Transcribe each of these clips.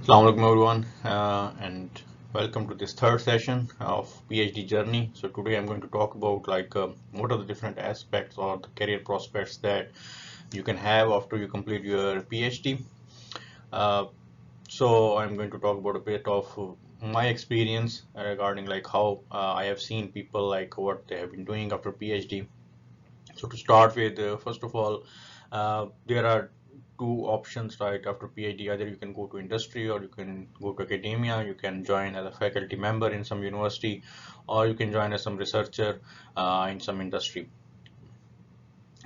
Assalamu alaikum everyone, and welcome to this third session of PhD journey. So today I'm going to talk about what are the different aspects or the career prospects that you can have after you complete your PhD. Uh, so I'm going to talk about a bit of my experience regarding like how I have seen people like what they have been doing after PhD. So to start with, first of all, there are two options right after PhD. Either you can go to industry or you can go to academia. You can join as a faculty member in some university, or you can join as some researcher in some industry.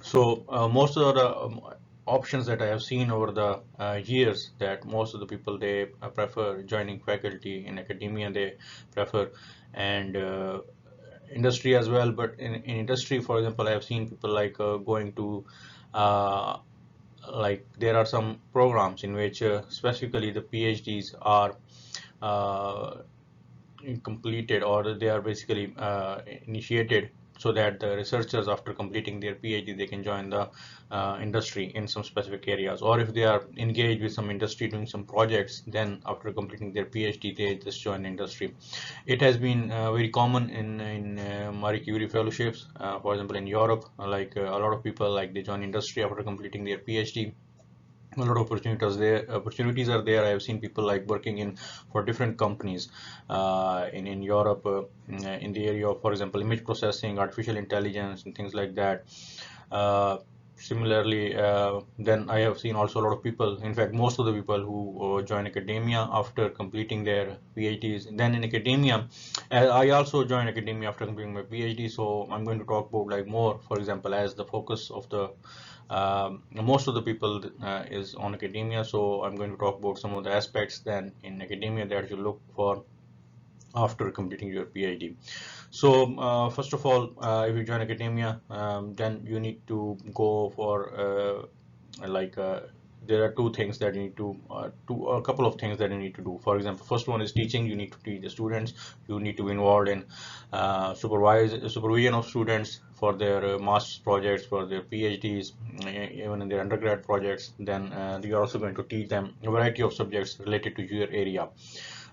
So most of the options that I have seen over the years, that most of the people they prefer joining faculty in academia, they prefer, and industry as well. But in industry, for example, I have seen people like going to uh, like there are some programs in which specifically the PhDs are uh, completed, or they are basically initiated, so that the researchers after completing their PhD they can join the industry in some specific areas, or if they are engaged with some industry doing some projects, then after completing their PhD they just join the industry. It has been very common in Marie Curie fellowships, for example in Europe, a lot of people like they join industry after completing their PhD. A lot of opportunities are there. I have seen people like working in for different companies in Europe, in the area of, for example, image processing, artificial intelligence, and things like that. Similarly, then I have seen also a lot of people, in fact most of the people who join academia after completing their PhDs. Then in academia, I also joined academia after completing my PhD, so I'm going to talk about like more, for example, as the focus of the most of the people is on academia, so I'm going to talk about some of the aspects then in academia that you look for after completing your PhD. So first of all, if you join academia, then you need to go for like there are two things that you need to a couple of things that you need to do. For example, first one is teaching. You need to teach the students. You need to be involved in supervision of students for their master's projects, for their PhDs, even in their undergrad projects. Then you're also going to teach them a variety of subjects related to your area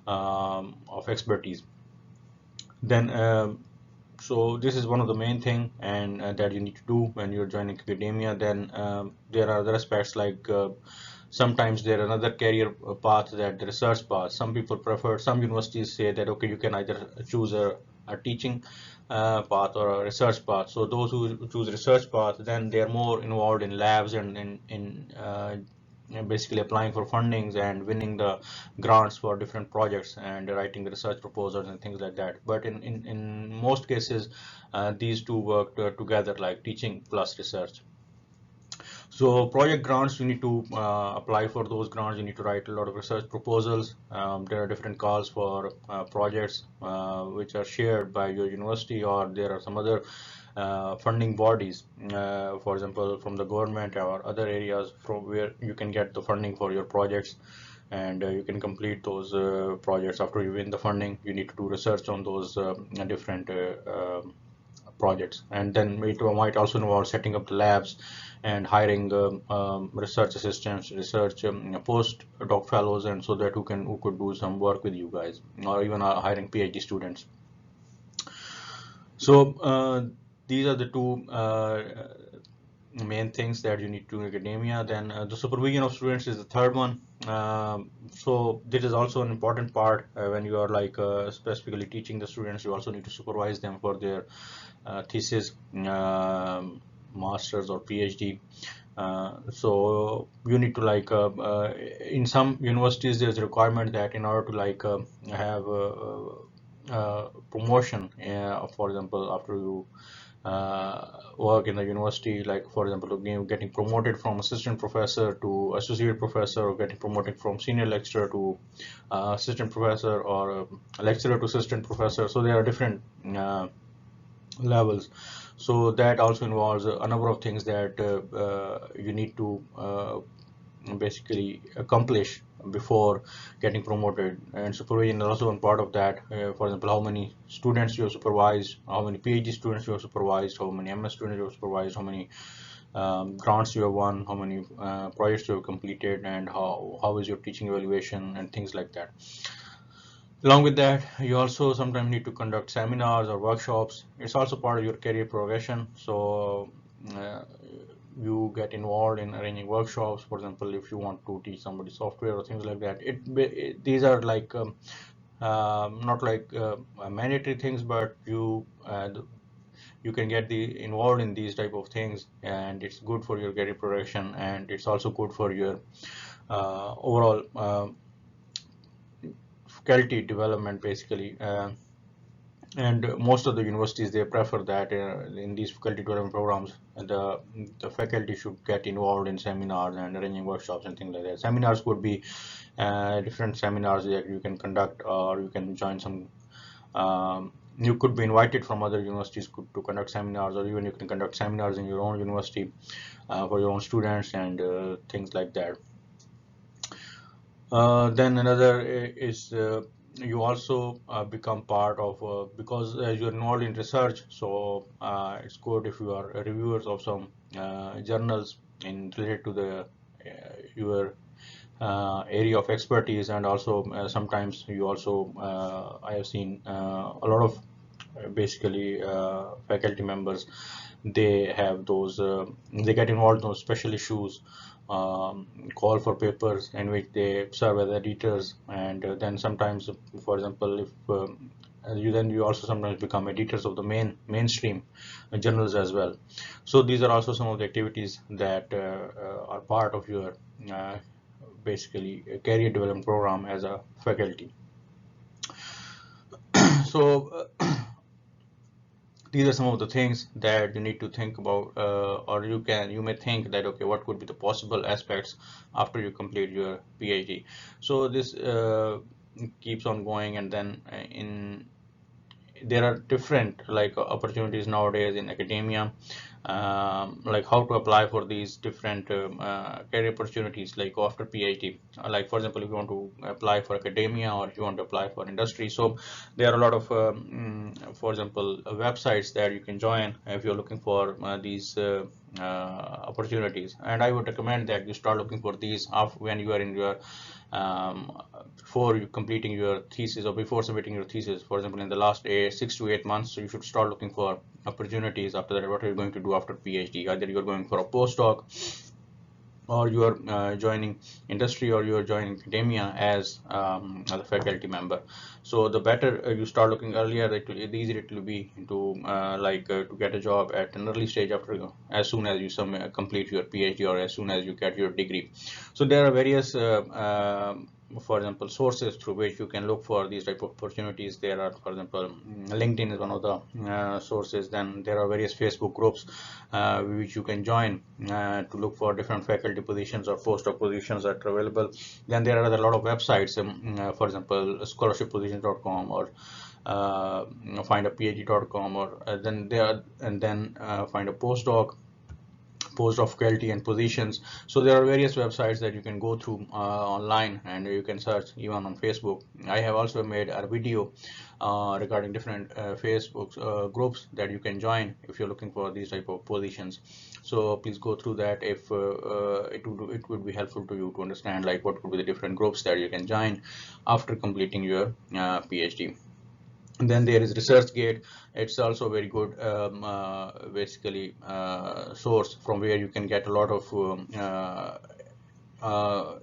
of expertise. Then so this is one of the main thing, and that you need to do when you're joining academia. Then there are other aspects like sometimes there are another career path, that the research path. Some people prefer, some universities say that okay, you can either choose a teaching path or a research path. So those who choose research path, then they are more involved in labs and in basically applying for fundings and winning the grants for different projects and writing the research proposals and things like that. But in most cases, these two work together, like teaching plus research. So project grants, you need to apply for those grants. You need to write a lot of research proposals. There are different calls for projects which are shared by your university, or there are some other funding bodies, for example, from the government or other areas from where you can get the funding for your projects, and you can complete those projects. After you win the funding, you need to do research on those different projects, and then it might also involve setting up the labs and hiring research assistants, research post-doc fellows, and so that who could do some work with you guys, or even hiring PhD students. So these are the two main things that you need to in academia. Then the supervision of students is the third one. So this is also an important part when you are like specifically teaching the students. You also need to supervise them for their thesis, masters or PhD. So you need to like in some universities there's a requirement that in order to like have promotion, for example, after you work in the university, like for example getting promoted from assistant professor to associate professor, or getting promoted from senior lecturer to assistant professor, or lecturer to assistant professor. So there are different levels. So that also involves a number of things that you need to basically accomplish before getting promoted, and supervision is also one part of that. For example, how many students you have supervised, how many PhD students you have supervised, how many MS students you have supervised, how many grants you have won, how many projects you have completed, and how is your teaching evaluation and things like that. Along with that, you also sometimes need to conduct seminars or workshops. It's also part of your career progression. So uh, you get involved in arranging workshops. For example, if you want to teach somebody software or things like that, these are like not like mandatory things, but you can get involved in these type of things, and it's good for your career progression, and it's also good for your overall faculty development, basically. And most of the universities, they prefer that in these faculty development programs, the faculty should get involved in seminars and arranging workshops and things like that. Seminars could be different seminars that you can conduct, or you can join some. You could be invited from other universities to conduct seminars, or even you can conduct seminars in your own university for your own students and things like that. Then another is you also become part of, because you're involved in research, so it's good if you are reviewers of some journals in related to the your area of expertise. And also sometimes you also I have seen a lot of basically faculty members, they have those they get involved in those special issues, call for papers in which they serve as editors. And then sometimes, for example, if you also sometimes become editors of the mainstream journals as well. So these are also some of the activities that are part of your uh, basically a career development program as a faculty. So these are some of the things that you need to think about, or you may think that, okay, what could be the possible aspects after you complete your PhD. So this keeps on going, and then there are different like opportunities nowadays in academia, like how to apply for these different career opportunities like after PhD. Like for example, if you want to apply for academia or if you want to apply for industry, so there are a lot of for example websites that you can join if you're looking for these opportunities. And I would recommend that you start looking for these after, when you are in your before you completing your thesis or before submitting your thesis. For example, in the last 6 to 8 months, so you should start looking for opportunities. After that, what are you going to do after PhD? Either you're going for a postdoc, or you are joining industry, or you are joining academia as a faculty member. So the better you start looking earlier, the easier it will be to to get a job at an early stage after, as soon as you complete your PhD or as soon as you get your degree. So there are various for example sources through which you can look for these type of opportunities. There are, for example, LinkedIn is one of the sources. Then there are various Facebook groups which you can join to look for different faculty positions or postdoc positions that are available. Then there are a lot of websites, for example scholarshippositions.com or findaphd.com, or then find a post of faculty and positions. So there are various websites that you can go through online, and you can search even on Facebook. I have also made a video regarding different Facebook groups that you can join if you're looking for these type of positions. So please go through that if it would be helpful to you to understand like what could be the different groups that you can join after completing your PhD. And then there is ResearchGate. It's also a very good basically source from where you can get a lot of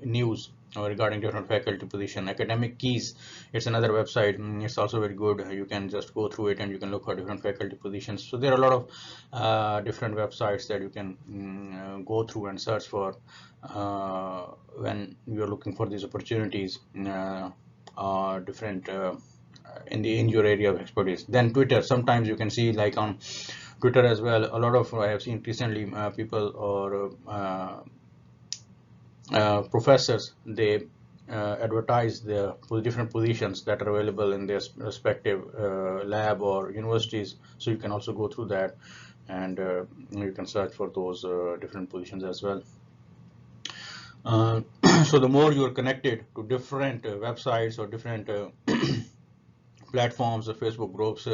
news regarding different faculty position. Academic Keys, it's another website. It's also very good. You can just go through it and you can look for different faculty positions. So there are a lot of different websites that you can go through and search for when you're looking for these opportunities, different in your area of expertise. Then Twitter, sometimes you can see like on Twitter as well, a lot of I have seen recently people or professors, they advertise the different positions that are available in their respective lab or universities. So you can also go through that, and you can search for those different positions as well. So the more you are connected to different websites or different platforms, Facebook groups,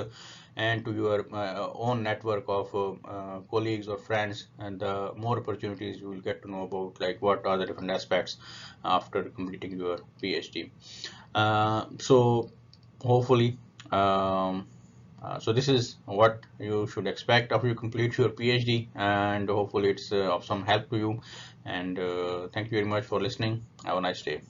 and to your own network of colleagues or friends, and the more opportunities you will get to know about, like what are the different aspects after completing your PhD. So hopefully, so this is what you should expect after you complete your PhD, and hopefully it's of some help to you. And thank you very much for listening. Have a nice day.